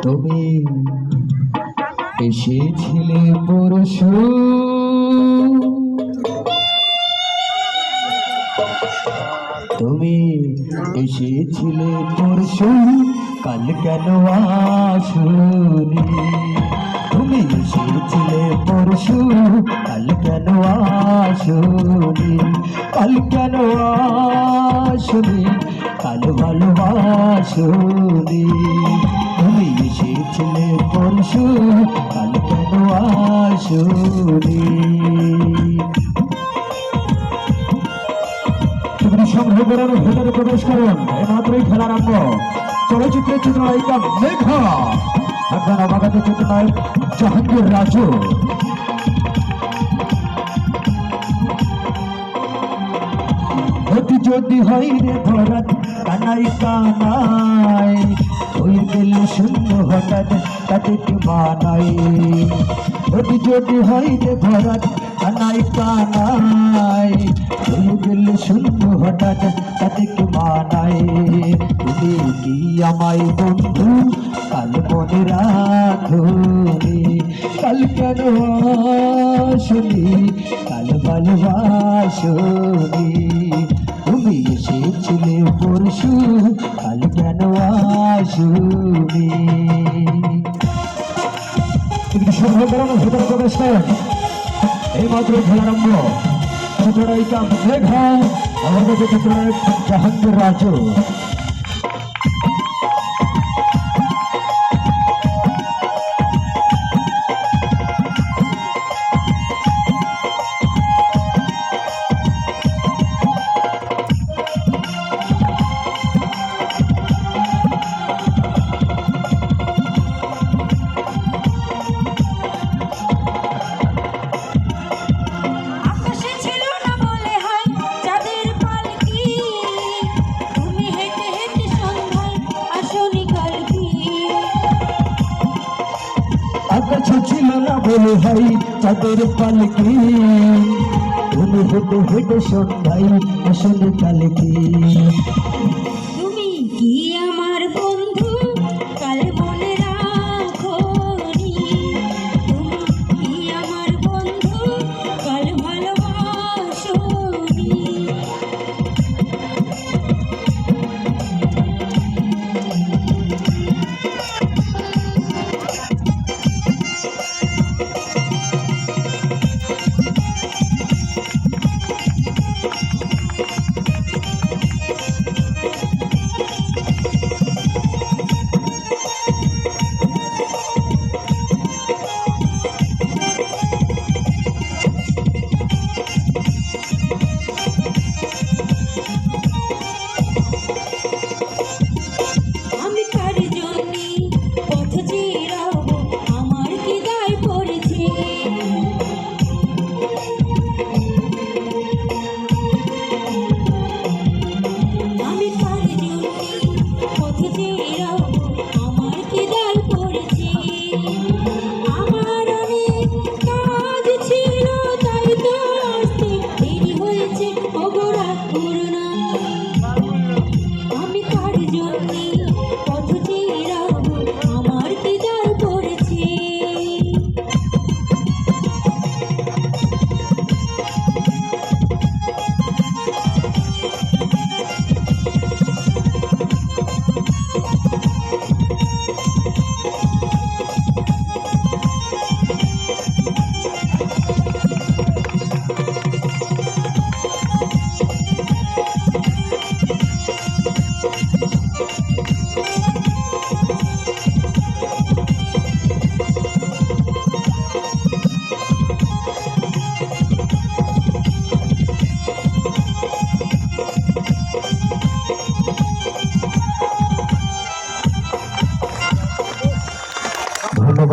তুমি এসেছিলে পরশু, তুমি এসেছিলে পরশু, কাল কেন আসনি? তুমি এসেছিলে পরশু, কাল কেন আসনি? কাল কেন আসনি? কাল ভালোবাসনি। তুমি এসেছিলে পরশু, কাল কেন আসনি? সংগ্রহ করার ভেতরে প্রবেশ করুন। এমাত্রই খেলার আরম্ভ। চলচ্চিত্রের চিত্রনায়িকা মেঘা, একজন অবাগত চিত্রনায়ক জাহাঙ্গীর রাজু। অতি যদি হয় রে ভরাত কানাই কানাই, হয়ে গেল শূন্য হঠাৎ তাতে কি মানাই? অতি যদি হয় রে ভরাত কানাই কানাই, হয়ে গেল শূন্য হঠাৎ তাতে কি মানাই? তুমি কি আমায় বন্ধু কাল মনে রাখোনি? কাল কেন আসনি? কাল ভালোবাসনি। তুমি এসেছিলে পরশু, কাল কেন আসনি? সংগ্রহ করানোর ভেতরে প্রবেশ করেন। এই মাত্র খেলারম্ভ। চিত্রনায়িকা মেঘা, আমাদের চিত্রনায়ক জাহাঙ্গীর রাজু। আকাশে ছিল না বলে হয় চাঁদের পালকি, তুমি হেঁটে হেঁটে সন্ধ্যায় আসলে কালকি। তুমি কি আমার বন্ধু কাল মনে রাখোনি? তুমি কি আমার বন্ধু কাল ভালোবাসোনি?